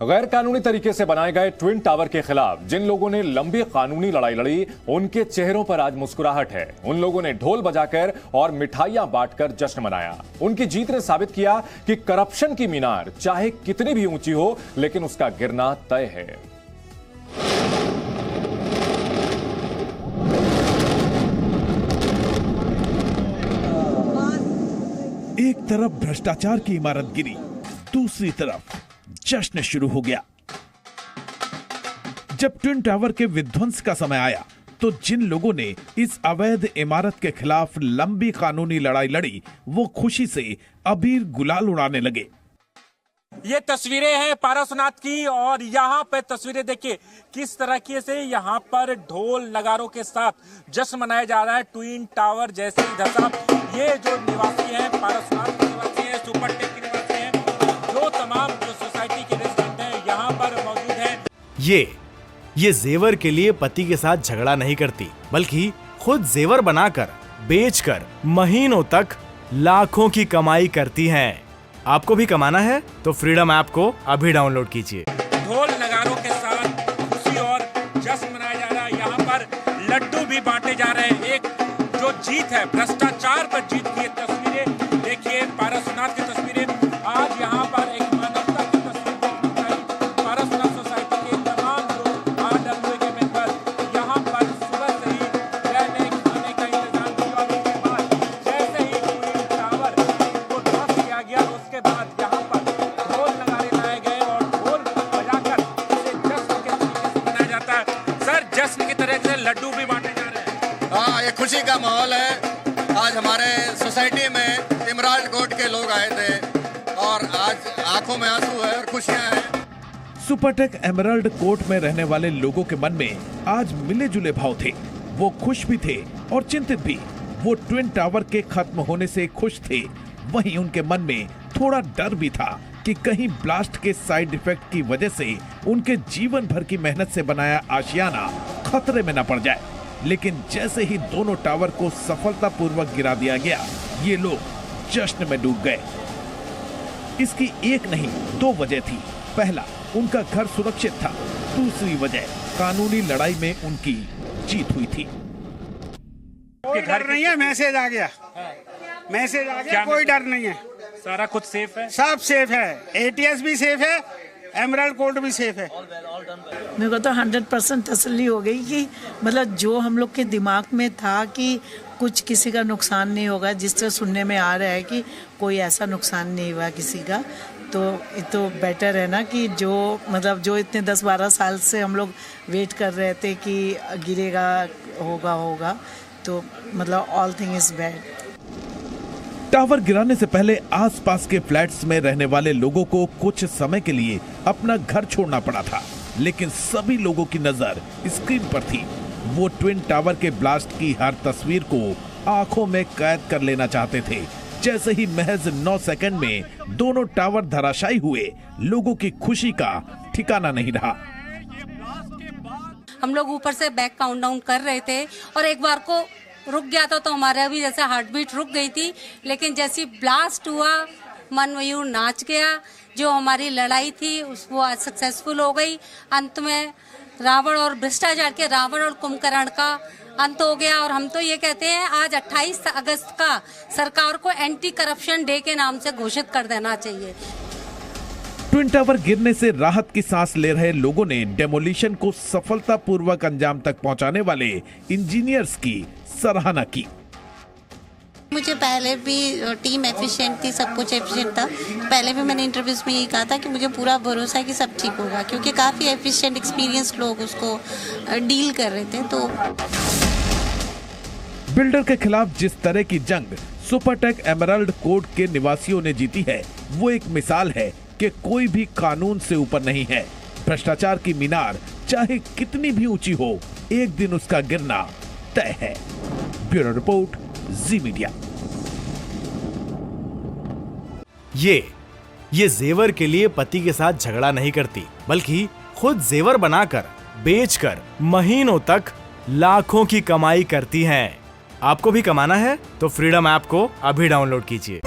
गैर कानूनी तरीके से बनाए गए ट्विन टावर के खिलाफ जिन लोगों ने लंबी कानूनी लड़ाई लड़ी, उनके चेहरों पर आज मुस्कुराहट है। उन लोगों ने ढोल बजाकर और मिठाइयां बांटकर जश्न मनाया। उनकी जीत ने साबित किया कि करप्शन की मीनार चाहे कितनी भी ऊंची हो, लेकिन उसका गिरना तय है। एक तरफ भ्रष्टाचार की इमारत गिरी, दूसरी तरफ जश्न शुरू हो गया। जब ट्विन टावर के विध्वंस का समय आया तो जिन लोगों ने इस अवैध इमारत के खिलाफ लंबी कानूनी लड़ाई लड़ी, वो खुशी से अबीर गुलाल उड़ाने लगे। ये तस्वीरें हैं पारसनाथ की और यहाँ पे तस्वीरें देखिए किस तरीके से यहाँ पर ढोल नगारों के साथ जश्न मनाया जा रहा है। ट्विन टावर जैसे ही धसा, ये जो निवासी हैं, पारसनाथ के निवासी हैं, सुपरटेक के निवासी हैं, जो तमाम जो सोसाइटी के रेजिडेंट हैं यहाँ पर मौजूद हैं। ये जेवर के लिए पति के साथ झगड़ा नहीं करती, बल्कि खुद जेवर बनाकर बेचकर महीनों तक लाखों की कमाई करती हैं। आपको भी कमाना है तो फ्रीडम ऐप को अभी डाउनलोड कीजिए। ढोल नगारों के साथ खुशी और जश्न मनाया जा रहा है। यहाँ पर लड्डू भी बांटे जा रहे हैं। एक जो जीत है, भ्रष्टाचार पर जीत की तस्वीरें देखिए, पारसनाथ की तस्वीरें। आज यहाँ पर एक मानवता की तस्वीर देखी गई। पारसनाथ सोसाइटी के तमाम लोग RWA के मेंबर यहाँ पर सुबह से ही रहने खाने का इंतजाम करने के बाद जैसे ही ट्विन टावर को ध्वस्त किया गया, उसके बाद यहाँ पर ढोल नगारे लाए गए और ढोल बजाकर इसे जश्न के तरीके से मनाया जाता है। सर, जश्न की तरह से लड्डू भी बांटे जा रहे हैं। हाँ, ये खुशी का माहौल है। आज हमारे सोसाइटी में इमराल्ड कोर्ट के लोग आए थे और आज आंखों में आंसू है और खुशियां हैं। सुपरटेक एमराल्ड कोर्ट में रहने वाले लोगों के मन में आज मिले जुले भाव थे। वो खुश भी थे और चिंतित भी। वो ट्विन टावर के खत्म होने से खुश थे, वहीं उनके मन में थोड़ा डर भी था कि कहीं ब्लास्ट के साइड इफेक्ट की वजह से उनके जीवन भर की मेहनत से बनाया आशियाना खतरे में न पड़ जाए। लेकिन जैसे ही दोनों टावर को सफलतापूर्वक गिरा दिया गया, ये लोग जश्न में डूब गए। इसकी एक नहीं, दो वजह थी। पहला, उनका घर सुरक्षित था। दूसरी वजह, कानूनी लड़ाई में उनकी जीत हुई थी। कोई डर नहीं है, मैसेज आ गया, मैसेज आ गया, कोई डर नहीं है। सारा कुछ सेफ है, सब सेफ है। ATS भी सेफ है, एमराल्ड कोर्ट भी सेफ है। मेरे को तो 100% तसल्ली हो गई कि मतलब जो हम लोग के दिमाग में था कि कुछ किसी का नुकसान नहीं होगा, जिस तरह सुनने में आ रहा है कि कोई ऐसा नुकसान नहीं हुआ किसी का, तो बेटर है ना कि जो मतलब जो इतने 10-12 साल से हम लोग वेट कर रहे थे कि गिरेगा, होगा, तो मतलब all thing is bad. Tower गिराने से पहले आसपास के फ्लैट्स में रहने वाले लोगों को कुछ समय के लिए अपना घर छोड़ना पड़ा था, लेकिन सभी लोगों की नजर स्क्रीन पर थी। वो ट्विन टावर के ब्लास्ट की हर तस्वीर को आंखों में कैद कर लेना चाहते थे। जैसे ही महज 9 सेकंड में दोनों टावर धराशायी हुए, लोगों की खुशी का ठिकाना नहीं रहा। हम लोग ऊपर से बैक काउंटडाउन कर रहे थे और एक बार को रुक गया था, तो हमारा भी जैसे हार्ट बीट रुक गई थी। लेकिन जैसी ब्लास्ट हुआ, मन मयूर नाच गया। जो हमारी लड़ाई थी वो आज सक्सेसफुल हो गई। अंत में रावण और भ्रष्टाचार के रावण और कुंभकर्ण का अंत हो गया। और हम तो ये कहते हैं आज 28 अगस्त का सरकार को एंटी करप्शन डे के नाम से घोषित कर देना चाहिए। ट्विन टावर गिरने से राहत की सांस ले रहे लोगों ने डेमोलिशन को सफलतापूर्वक अंजाम तक पहुंचाने वाले इंजीनियर्स की सराहना की। मुझे पहले भी टीम एफिशिएंट थी, सब कुछ एफिशिएंट था। पहले भी मैंने इंटरव्यूज में यही कहा था कि मुझे पूरा भरोसा है कि सब ठीक होगा, क्योंकि काफ़ी एफिशिएंट एक्सपीरियंस लोग उसको डील कर रहे थे। तो बिल्डर के खिलाफ जिस तरह की जंग सुपरटेक एमराल्ड कोर्ट के निवासियों ने जीती है, वो एक मिसाल है कि कोई भी कानून से ऊपर नहीं है। भ्रष्टाचार की मीनार चाहे कितनी भी ऊंची हो, एक दिन उसका गिरना तय है। ब्यूरो रिपोर्ट, जी मीडिया। ये जेवर के लिए पति के साथ झगड़ा नहीं करती, बल्कि खुद जेवर बनाकर बेचकर महीनों तक लाखों की कमाई करती हैं। आपको भी कमाना है तो फ्रीडम ऐप को अभी डाउनलोड कीजिए।